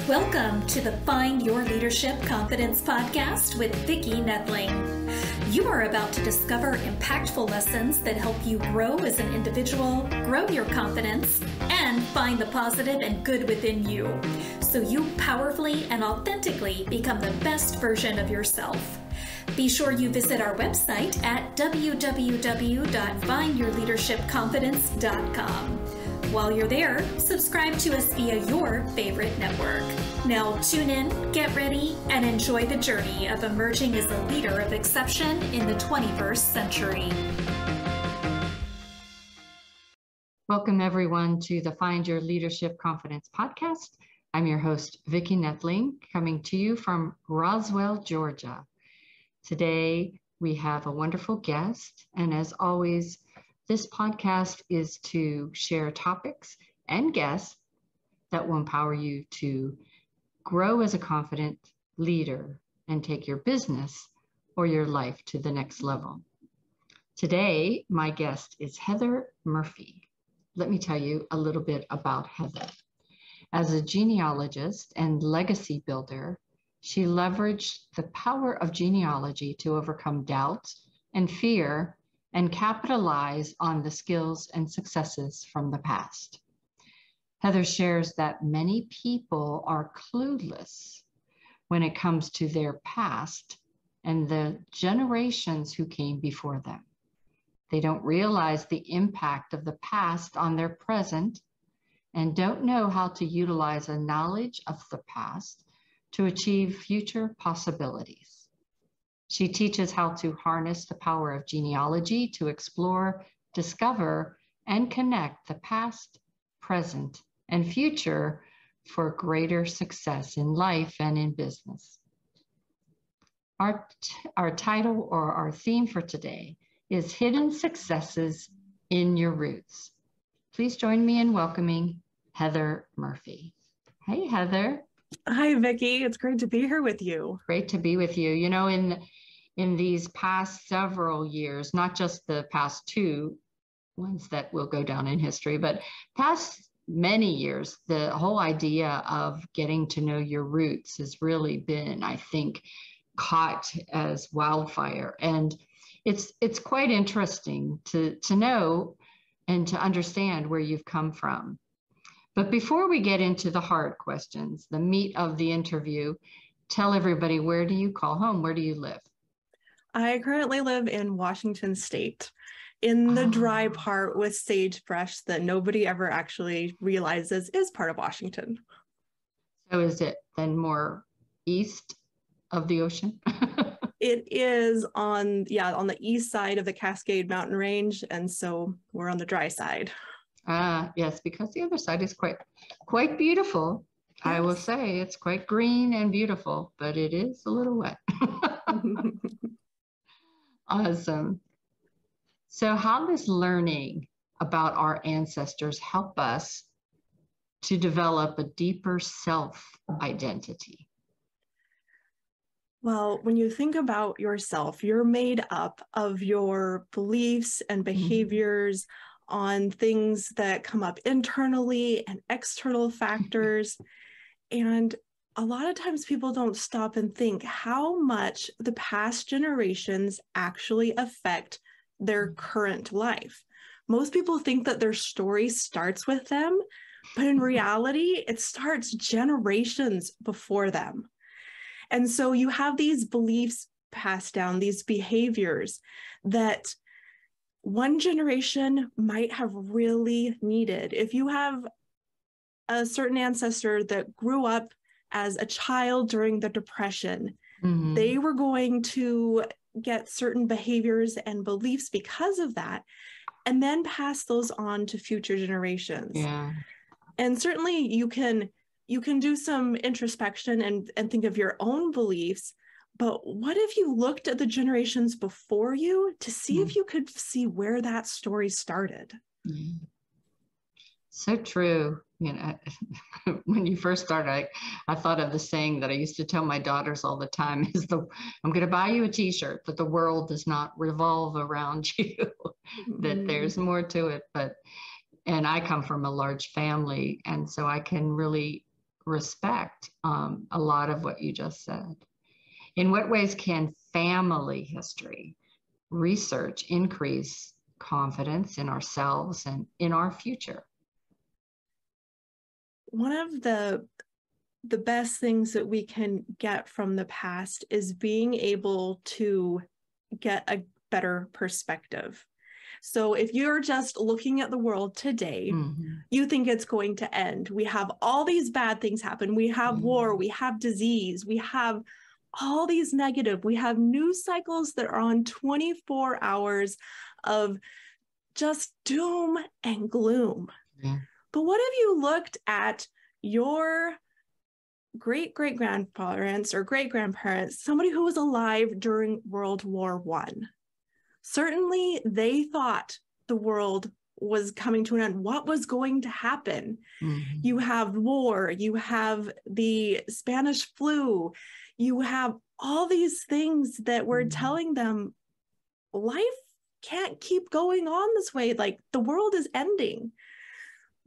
Welcome to the Find Your Leadership Confidence podcast with Vicki Noethling. You are about to discover impactful lessons that help you grow as an individual, grow your confidence, and find the positive and good within you, so you powerfully and authentically become the best version of yourself. Be sure you visit our website at www.findyourleadershipconfidence.com. While you're there, subscribe to us via your favorite network. Now tune in, get ready, and enjoy the journey of emerging as a leader of exception in the 21st century. Welcome everyone to the Find Your Leadership Confidence podcast. I'm your host, Vicki Noethling, coming to you from Roswell, Georgia. Today, we have a wonderful guest, and as always, this podcast is to share topics and guests that will empower you to grow as a confident leader and take your business or your life to the next level. Today, my guest is Heather Murphy. Let me tell you a little bit about Heather. As a genealogist and legacy builder, she leveraged the power of genealogy to overcome doubt and fear and capitalize on the skills and successes from the past. Heather shares that many people are clueless when it comes to their past and the generations who came before them. They don't realize the impact of the past on their present and don't know how to utilize a knowledge of the past to achieve future possibilities. She teaches how to harness the power of genealogy to explore, discover, and connect the past, present, and future for greater success in life and in business. Our title or our theme for today is Hidden Successes in Your Roots. Please join me in welcoming Heather Murphy. Hey, Heather. Hi, Vicki. It's great to be here with you. Great to be with you. You know, in these past several years, not just the past two ones that will go down in history, but past many years, the whole idea of getting to know your roots has really been, I think, caught as wildfire. And it's quite interesting to know and to understand where you've come from. But before we get into the hard questions, the meat of the interview, tell everybody, where do you call home? Where do you live? I currently live in Washington State, in the dry part with sagebrush that nobody ever actually realizes is part of Washington. So is it then more east of the ocean? It is on the east side of the Cascade Mountain Range, and so we're on the dry side. Yes, because the other side is quite beautiful. Yes. I will say it's quite green and beautiful, but it is a little wet. Awesome. So how does learning about our ancestors help us to develop a deeper self-identity? Well, when you think about yourself, you're made up of your beliefs and behaviors on things that come up internally and external factors. And a lot of times people don't stop and think how much the past generations actually affect their current life. Most people think that their story starts with them, but in reality, it starts generations before them. And so you have these beliefs passed down, these behaviors that one generation might have really needed. If you have a certain ancestor that grew up as a child during the Depression, they were going to get certain behaviors and beliefs because of that, and then pass those on to future generations. Yeah. And certainly you can do some introspection and think of your own beliefs, but what if you looked at the generations before you to see if you could see where that story started? So true. You know, when you first started, I thought of the saying that I used to tell my daughters all the time is I'm going to buy you a t-shirt, but the world does not revolve around you, that there's more to it. And I come from a large family, and so I can really respect a lot of what you just said. In what ways can family history research increase confidence in ourselves and in our future? One of the best things that we can get from the past is being able to get a better perspective. So if you're just looking at the world today, you think it's going to end. We have all these bad things happen. We have war, we have disease, we have all these negative, we have news cycles that are on 24 hours of just doom and gloom. But what if you looked at your great-great-grandparents or great-grandparents, somebody who was alive during World War I? Certainly they thought the world was coming to an end. What was going to happen? You have war, you have the Spanish flu, you have all these things that were telling them life can't keep going on this way. Like, the world is ending.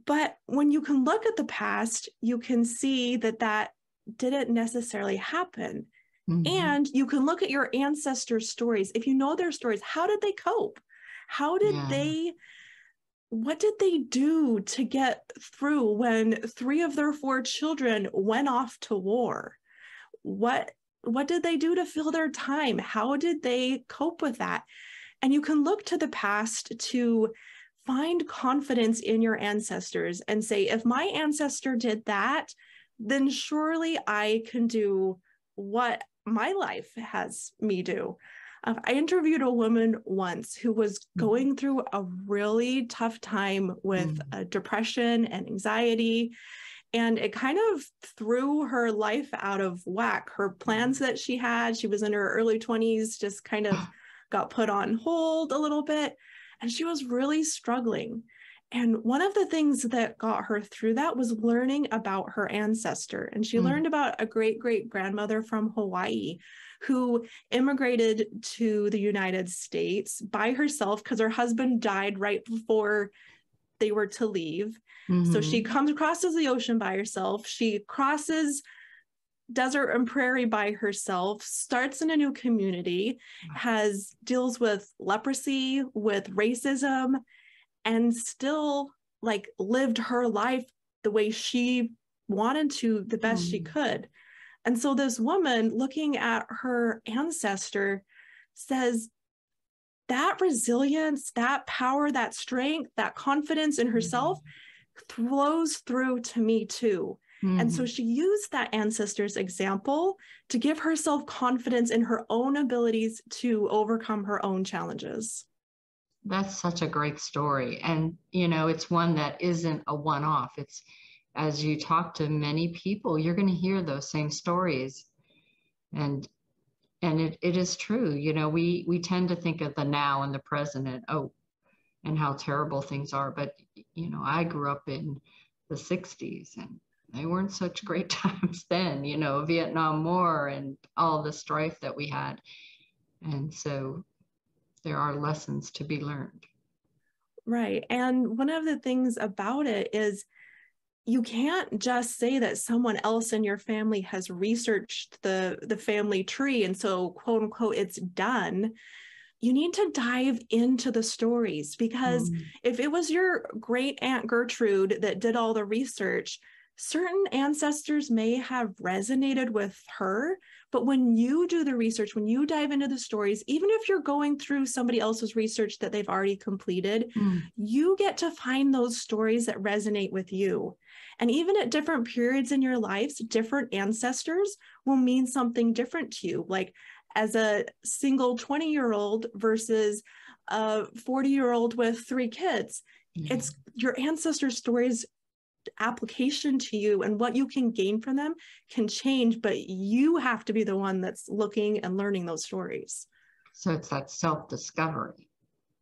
But when you can look at the past, you can see that that didn't necessarily happen. And you can look at your ancestors' stories. If you know their stories, how did they cope? How did what did they do to get through when 3 of their 4 children went off to war? What did they do to fill their time? How did they cope with that? And you can look to the past to find confidence in your ancestors and say, if my ancestor did that, then surely I can do what my life has me do. I interviewed a woman once who was going through a really tough time with depression and anxiety, and it kind of threw her life out of whack. Her plans that she had, she was in her early 20s, just kind of got put on hold a little bit, and she was really struggling. And one of the things that got her through that was learning about her ancestor. And she learned about a great-great-grandmother from Hawaii who immigrated to the United States by herself because her husband died right before they were to leave. So she crosses the ocean by herself. She crosses desert and prairie by herself, starts in a new community, deals with leprosy, with racism, and still lived her life the way she wanted to, the best she could. And so this woman looking at her ancestor says that resilience, that power, that strength, that confidence in herself flows through to me too. And so she used that ancestor's example to give herself confidence in her own abilities to overcome her own challenges. That's such a great story. And, it's one that isn't a one-off. It's, as you talk to many people, you're going to hear those same stories. And it is true. We tend to think of the now and the present and how terrible things are. But, I grew up in the 60s and they weren't such great times then, Vietnam War and all the strife that we had. And so there are lessons to be learned. Right. And one of the things about it is you can't just say that someone else in your family has researched the family tree and so, quote unquote, it's done. You need to dive into the stories, because if it was your great Aunt Gertrude that did all the research, certain ancestors may have resonated with her, but when you do the research, when you dive into the stories, even if you're going through somebody else's research that they've already completed, you get to find those stories that resonate with you. And even at different periods in your lives, different ancestors will mean something different to you. Like as a single 20-year-old versus a 40-year-old with 3 kids, it's your ancestors' stories application to you and what you can gain from them can change, but you have to be the one that's looking and learning those stories. So it's that self-discovery.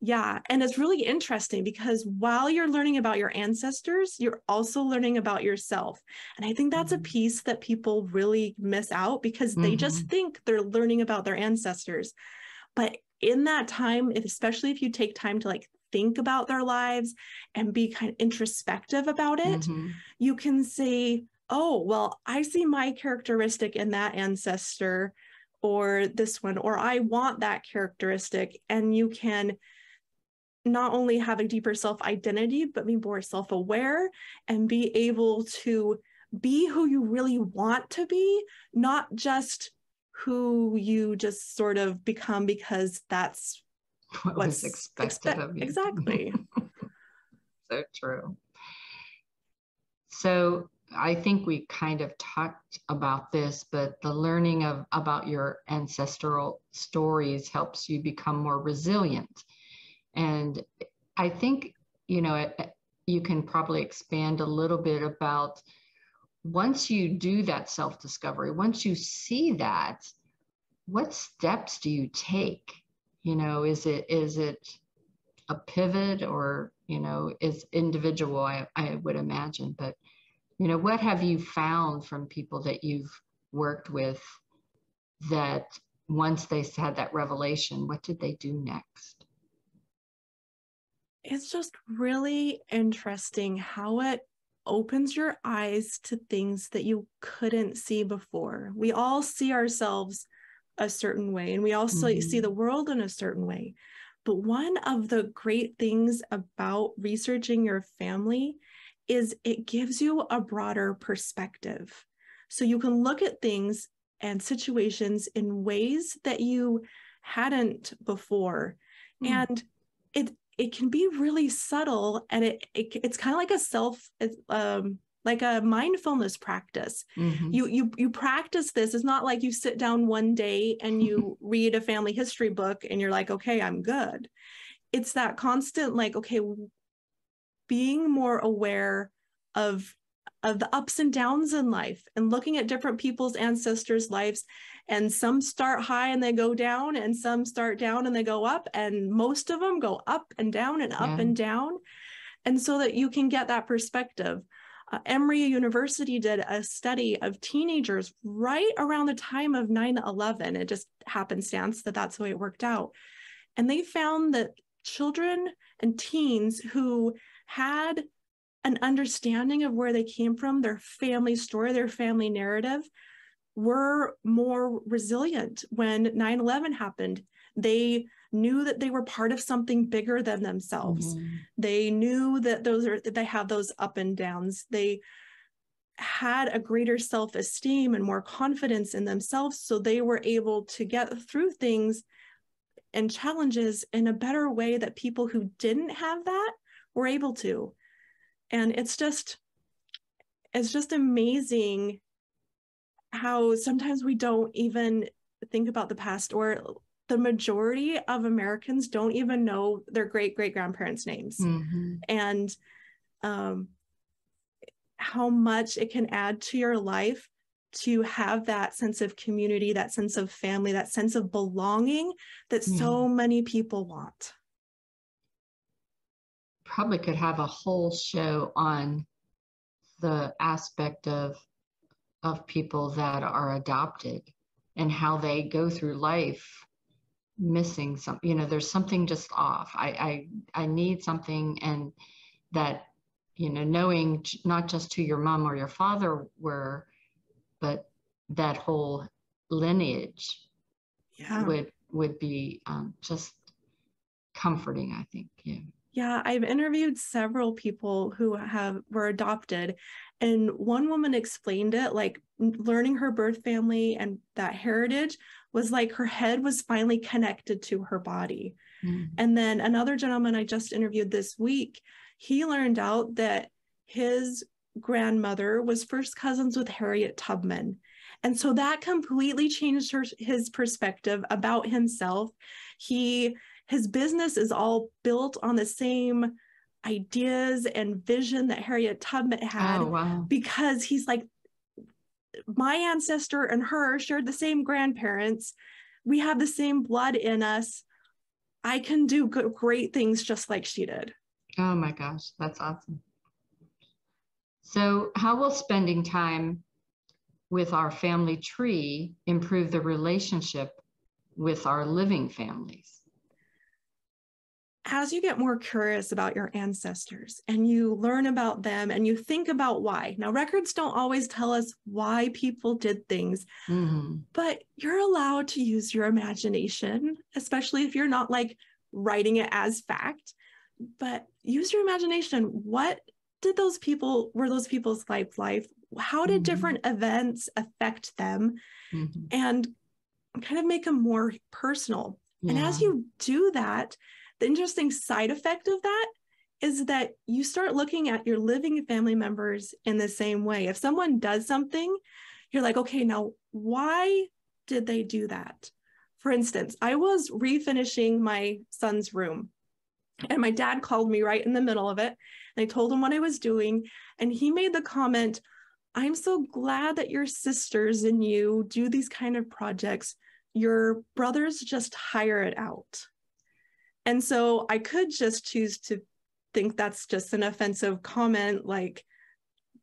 Yeah. And it's really interesting because while you're learning about your ancestors, you're also learning about yourself. And I think that's a piece that people really miss out because they just think they're learning about their ancestors. But in that time, especially if you take time to think about their lives and be kind of introspective about it, you can say, oh, well, I see my characteristic in that ancestor or this one, or I want that characteristic. And you can not only have a deeper self-identity, but be more self-aware and be able to be who you really want to be, not just who you just sort of become because that's what was expected of you. Exactly. So true. So I think we kind of talked about this, but the learning about your ancestral stories helps you become more resilient. And I think, you can probably expand a little bit about once you do that self-discovery, once you see that, what steps do you take? Is it a pivot or, is individual, I would imagine, but, what have you found from people that you've worked with that once they had that revelation, what did they do next? It's just really interesting how it opens your eyes to things that you couldn't see before. We all see ourselves a certain way, and we also see the world in a certain way. But one of the great things about researching your family is it gives you a broader perspective. So you can look at things and situations in ways that you hadn't before. And it can be really subtle, and it's kind of like a mindfulness practice. You practice this. It's not like you sit down one day and you read a family history book and you're like, okay, I'm good. It's that constant, like, okay, being more aware of the ups and downs in life and looking at different people's ancestors' lives. And some start high and they go down, and some start down and they go up, and most of them go up and down and up and down. And so that you can get that perspective. Emory University did a study of teenagers right around the time of 9/11. It just happenstance that that's the way it worked out. And they found that children and teens who had an understanding of where they came from, their family story, their family narrative, were more resilient when 9/11 happened. They knew that they were part of something bigger than themselves. They knew that they have those up and downs. They had a greater self-esteem and more confidence in themselves, so they were able to get through things and challenges in a better way that people who didn't have that were able to. And it's just amazing how sometimes we don't even think about the past, or the majority of Americans don't even know their great-great-grandparents' names. And how much it can add to your life to have that sense of community, that sense of family, that sense of belonging that so many people want. Probably could have a whole show on the aspect of people that are adopted and how they go through life missing something. There's something just off. I need something, and that, knowing not just who your mom or your father were, but that whole lineage would be just comforting, I think. Yeah, I've interviewed several people who were adopted, and one woman explained it like learning her birth family and that heritage was like her head was finally connected to her body. And then another gentleman I just interviewed this week, he learned out that his grandmother was first cousins with Harriet Tubman. And so that completely changed his perspective about himself. His business is all built on the same ideas and vision that Harriet Tubman had. Oh, wow. Because he's like, my ancestor and her shared the same grandparents. We have the same blood in us. I can do great things just like she did. Oh my gosh, that's awesome. So how will spending time with our family tree improve the relationship with our living families? as you get more curious about your ancestors and you learn about them and you think about why. Now, records don't always tell us why people did things, but you're allowed to use your imagination, especially if you're not like writing it as fact, but use your imagination. What did those people's life? How did different events affect them? And kind of make them more personal. And as you do that, the interesting side effect of that is that you start looking at your living family members in the same way. If someone does something, you're like, okay, now why did they do that? For instance, I was refinishing my son's room and my dad called me right in the middle of it. And I told him what I was doing. And he made the comment, I'm so glad that your sisters and you do these kind of projects. Your brothers just hire it out. And so I could just choose to think that's just an offensive comment, like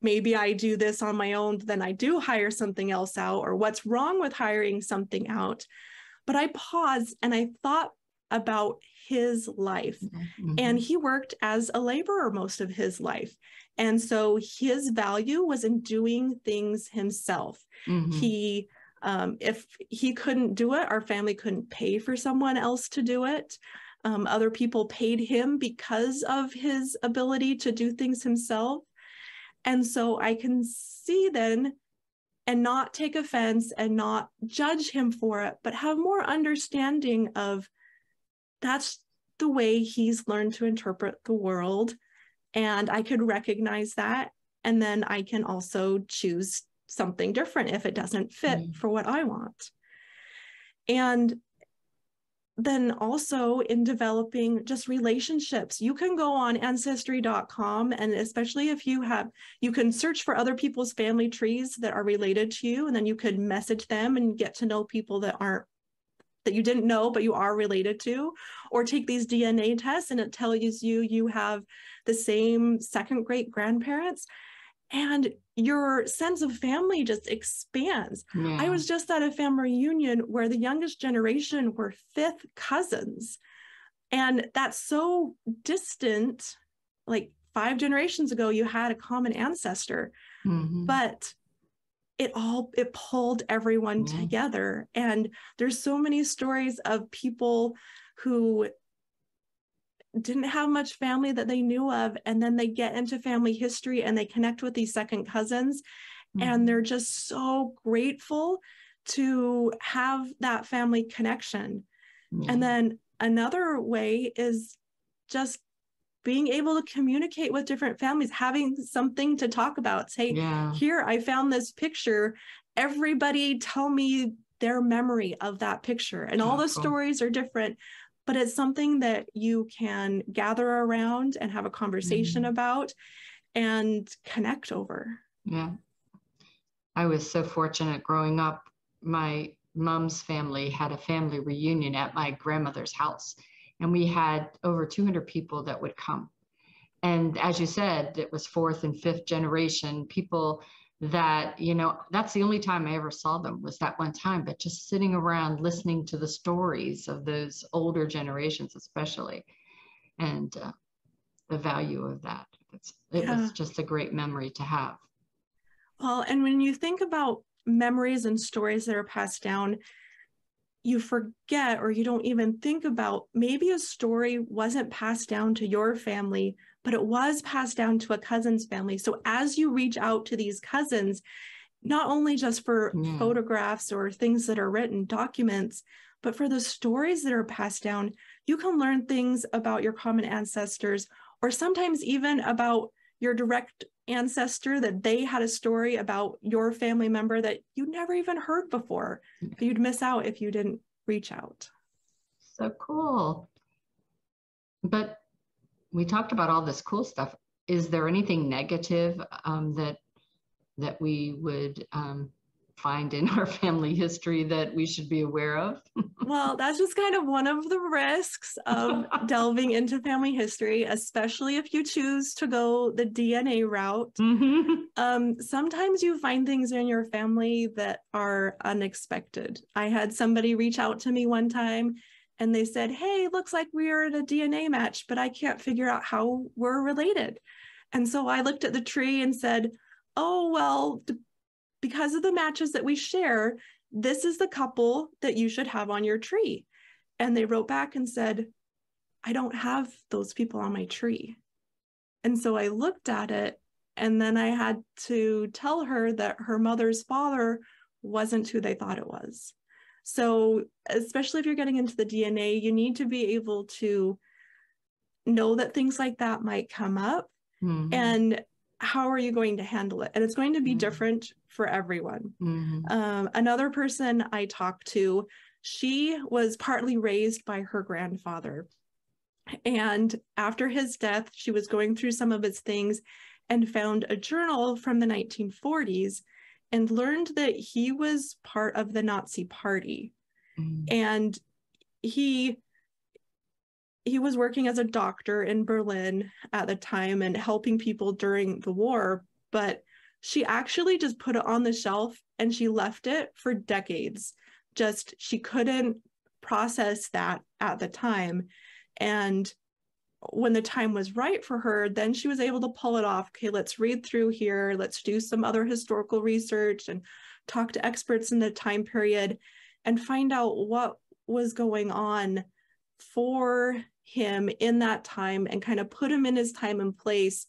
maybe I do this on my own, then I do hire something else out, or what's wrong with hiring something out? But I paused and I thought about his life. And he worked as a laborer most of his life. And so his value was in doing things himself. He, if he couldn't do it, our family couldn't pay for someone else to do it. Other people paid him because of his ability to do things himself. And so I can see then and not take offense and not judge him for it, but have more understanding of that's the way he's learned to interpret the world. And I could recognize that. And then I can also choose something different if it doesn't fit for what I want. And then also in developing just relationships, you can go on ancestry.com, and especially if you can search for other people's family trees that are related to you, and then you could message them and get to know people that you didn't know, but you are related to, or take these DNA tests and it tells you have the same second great grandparents. And your sense of family just expands. I was just at a family reunion where the youngest generation were fifth cousins. And that's so distant, like 5 generations ago, you had a common ancestor, but it pulled everyone together. And there's so many stories of people who didn't have much family that they knew of, and then they get into family history and they connect with these second cousins, and they're just so grateful to have that family connection. And then another way is just being able to communicate with different families, having something to talk about. Say, here, I found this picture. Everybody tell me their memory of that picture. And all the stories are different, but it's something that you can gather around and have a conversation about and connect over. Yeah. I was so fortunate growing up. My mom's family had a family reunion at my grandmother's house, and we had over 200 people that would come. And as you said, it was 4th and 5th generation people that, that's the only time I ever saw them, was that one time, but just sitting around listening to the stories of those older generations, especially, and the value of that. It was just a great memory to have. Well, and when you think about memories and stories that are passed down, you forget, or you don't even think about, maybe a story wasn't passed down to your family, but it was passed down to a cousin's family. So as you reach out to these cousins, not only just for photographs or things that are written, documents, but for the stories that are passed down, you can learn things about your common ancestors, or sometimes even about your direct ancestor, that they had a story about your family member that you never even heard before. You'd miss out if you didn't reach out. So cool. But we talked about all this cool stuff. Is there anything negative that we would find in our family history that we should be aware of? Well, that's just kind of one of the risks of delving into family history, especially if you choose to go the DNA route. Sometimes you find things in your family that are unexpected. I had somebody reach out to me one time and they said, hey, looks like we are in a DNA match, but I can't figure out how we're related. And so I looked at the tree and said, oh, well, because of the matches that we share, this is the couple that you should have on your tree. And they wrote back and said, I don't have those people on my tree. And so I looked at it, and then I had to tell her that her mother's father wasn't who they thought it was. So especially if you're getting into the DNA, you need to be able to know that things like that might come up. Mm-hmm. And how are you going to handle it? And it's going to be different for everyone. Mm-hmm. Another person I talked to, she was partly raised by her grandfather. And after his death, she was going through some of his things and found a journal from the 1940s and learned that he was part of the Nazi Party. Mm. And he was working as a doctor in Berlin at the time and helping people during the war, but she actually just put it on the shelf and she left it for decades. Just, she couldn't process that at the time. And when the time was right for her, then she was able to pull it off. Okay, let's read through here. Let's do some other historical research and talk to experts in the time period and find out what was going on for him in that time and kind of put him in his time and place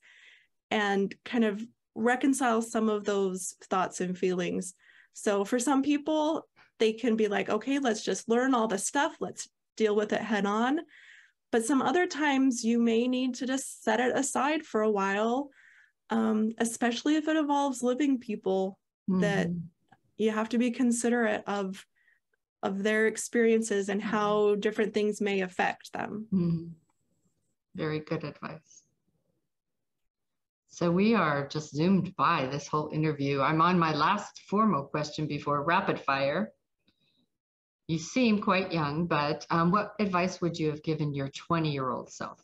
and kind of reconcile some of those thoughts and feelings. So for some people, they can be like, okay, let's just learn all the stuff. Let's deal with it head on. But some other times you may need to just set it aside for a while, especially if it involves living people, that you have to be considerate of their experiences and how different things may affect them. Mm-hmm. Very good advice. So we are just zoomed by this whole interview. I'm on my last formal question before rapid fire. You seem quite young, but what advice would you have given your 20-year-old self?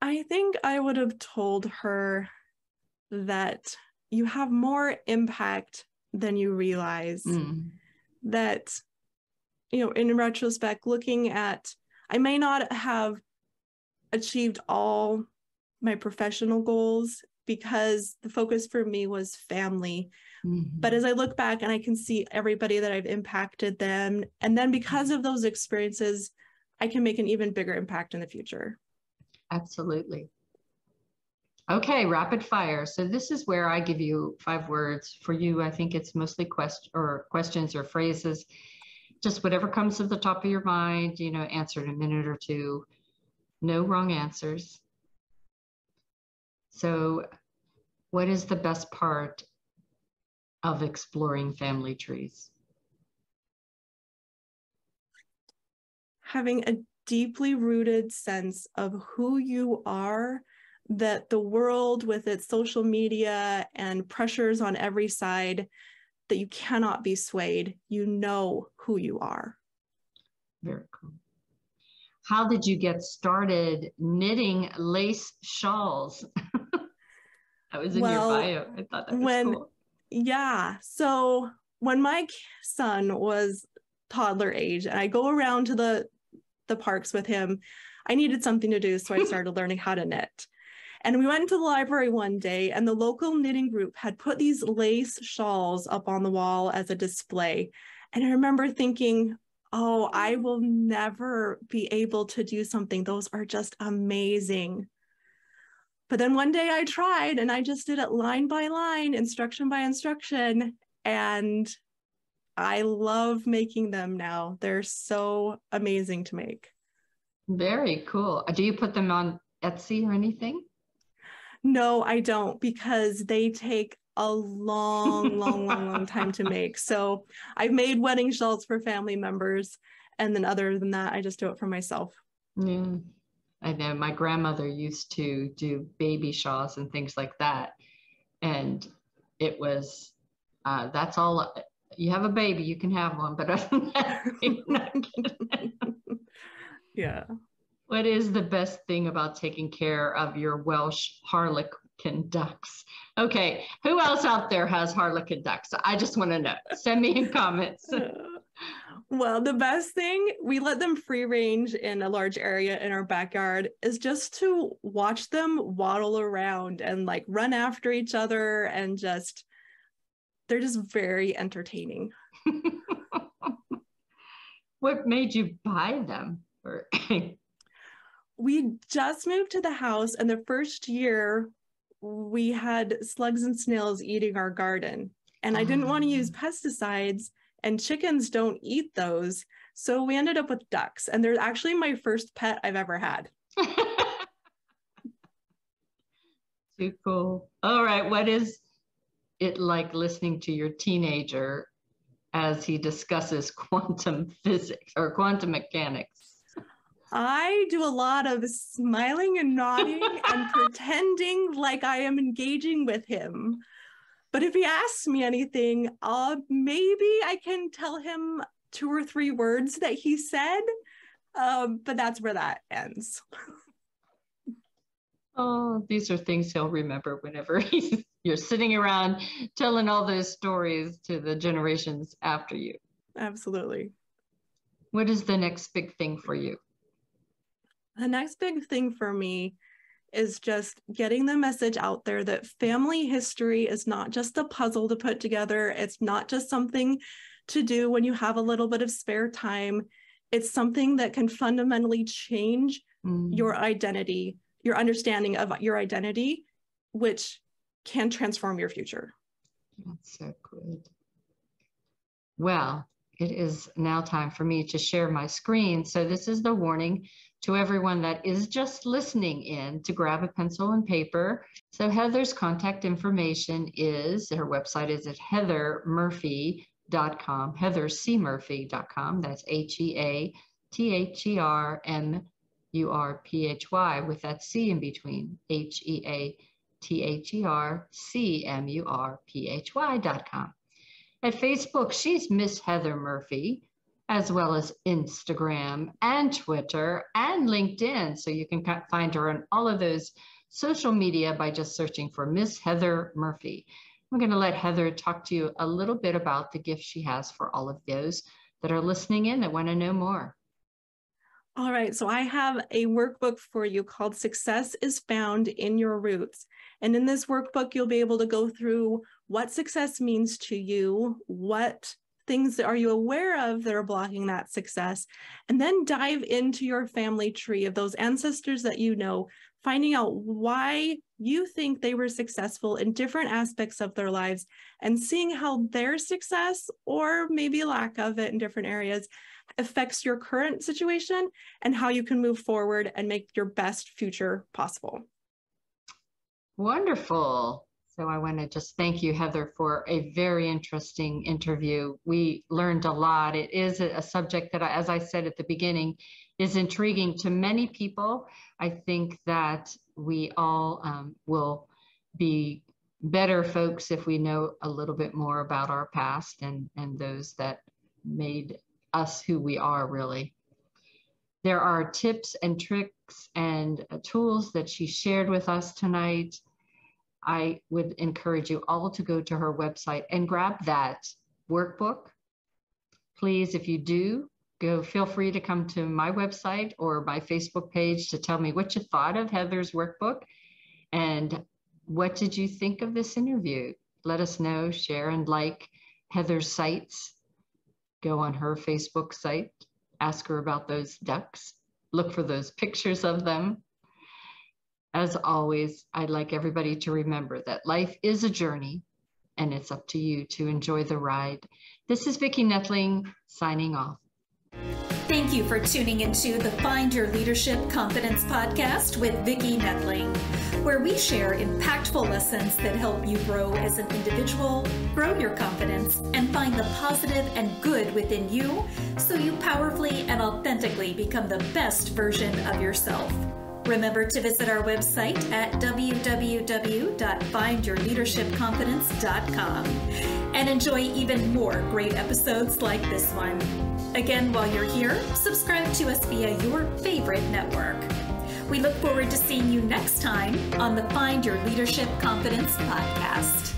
I think I would have told her that you have more impact than you realize. That, you know, in retrospect, looking at, I may not have achieved all my professional goals because the focus for me was family. But as I look back and I can see everybody that I've impacted them, and then because of those experiences, I can make an even bigger impact in the future. Absolutely. Okay, rapid fire. So this is where I give you 5 words. For you, I think it's mostly questions or phrases, just whatever comes to the top of your mind, you know, answer in a minute or two. No wrong answers. So what is the best part of exploring family trees? Having a deeply rooted sense of who you are, that the world with its social media and pressures on every side, that you cannot be swayed. You know who you are. Very cool. How did you get started knitting lace shawls? That was in your bio. I thought that was cool. Yeah. So when my son was toddler age and I go around to the parks with him, I needed something to do. So I started learning how to knit. And we went to the library one day and the local knitting group had put these lace shawls up on the wall as a display. And I remember thinking, oh, I will never be able to do something. Those are just amazing. But then one day I tried and I just did it line by line, instruction by instruction. And I love making them now. They're so amazing to make. Very cool. Do you put them on Etsy or anything? No, I don't, because they take a long time to make. So I've made wedding shawls for family members. And then other than that, I just do it for myself. Yeah. I know my grandmother used to do baby shawls and things like that. And it was, that's all, you have a baby, you can have one, but other than that, you're not gonna. Yeah. What is the best thing about taking care of your Welsh harlequin ducks? Okay, who else out there has harlequin ducks? I just want to know. Send me in comments. Well, the best thing, we let them free range in a large area in our backyard, is just to watch them waddle around and like run after each other, and they're just very entertaining. What made you buy them? We just moved to the house, and the first year we had slugs and snails eating our garden, and I didn't want to use pesticides, and chickens don't eat those. So we ended up with ducks, and they're actually my first pet I've ever had. Too cool. All right. What is it like listening to your teenager as he discusses quantum physics or quantum mechanics? I do a lot of smiling and nodding and pretending like I am engaging with him. But if he asks me anything, maybe I can tell him 2 or 3 words that he said, but that's where that ends. Oh, these are things he'll remember whenever you're sitting around telling all those stories to the generations after you. Absolutely. What is the next big thing for you? The next big thing for me is just getting the message out there that family history is not just a puzzle to put together. It's not just something to do when you have a little bit of spare time. It's something that can fundamentally change your identity, your understanding of your identity, which can transform your future. That's so good. Well, it is now time for me to share my screen. So this is the warning to everyone that is just listening in to grab a pencil and paper. So Heather's contact information is, her website is at heathermurphy.com, heathercmurphy.com. That's HEATHERMURPHY with that C in between, HEATHERCMURPHY.com. At Facebook, she's Miss Heather Murphy, as well as Instagram and Twitter and LinkedIn. So you can find her on all of those social media by just searching for Miss Heather Murphy. I'm going to let Heather talk to you a little bit about the gift she has for all of those that are listening in that want to know more. All right, so I have a workbook for you called Success is Found in Your Roots. And in this workbook, you'll be able to go through what success means to you, what things are you aware of that are blocking that success, and then dive into your family tree of those ancestors that you know, finding out why you think they were successful in different aspects of their lives, and seeing how their success, or maybe lack of it in different areas, affects your current situation and how you can move forward and make your best future possible. Wonderful. So I want to just thank you, Heather, for a very interesting interview. We learned a lot. It is a subject that, as I said at the beginning, is intriguing to many people. I think that we all will be better folks if we know a little bit more about our past and those that made us who we are, really. There are tips and tricks and tools that she shared with us tonight. I would encourage you all to go to her website and grab that workbook. Please, if you do, feel free to come to my website or my Facebook page to tell me what you thought of Heather's workbook and what did you think of this interview. Let us know, share and like Heather's sites. Go on her Facebook site, ask her about those ducks, look for those pictures of them. As always, I'd like everybody to remember that life is a journey and it's up to you to enjoy the ride. This is Vicki Noethling signing off. Thank you for tuning into the Find Your Leadership Confidence podcast with Vicki Noethling, where we share impactful lessons that help you grow as an individual, grow your confidence, and find the positive and good within you so you powerfully and authentically become the best version of yourself. Remember to visit our website at www.findyourleadershipconfidence.com and enjoy even more great episodes like this one. Again, while you're here, subscribe to us via your favorite network. We look forward to seeing you next time on the Find Your Leadership Confidence podcast.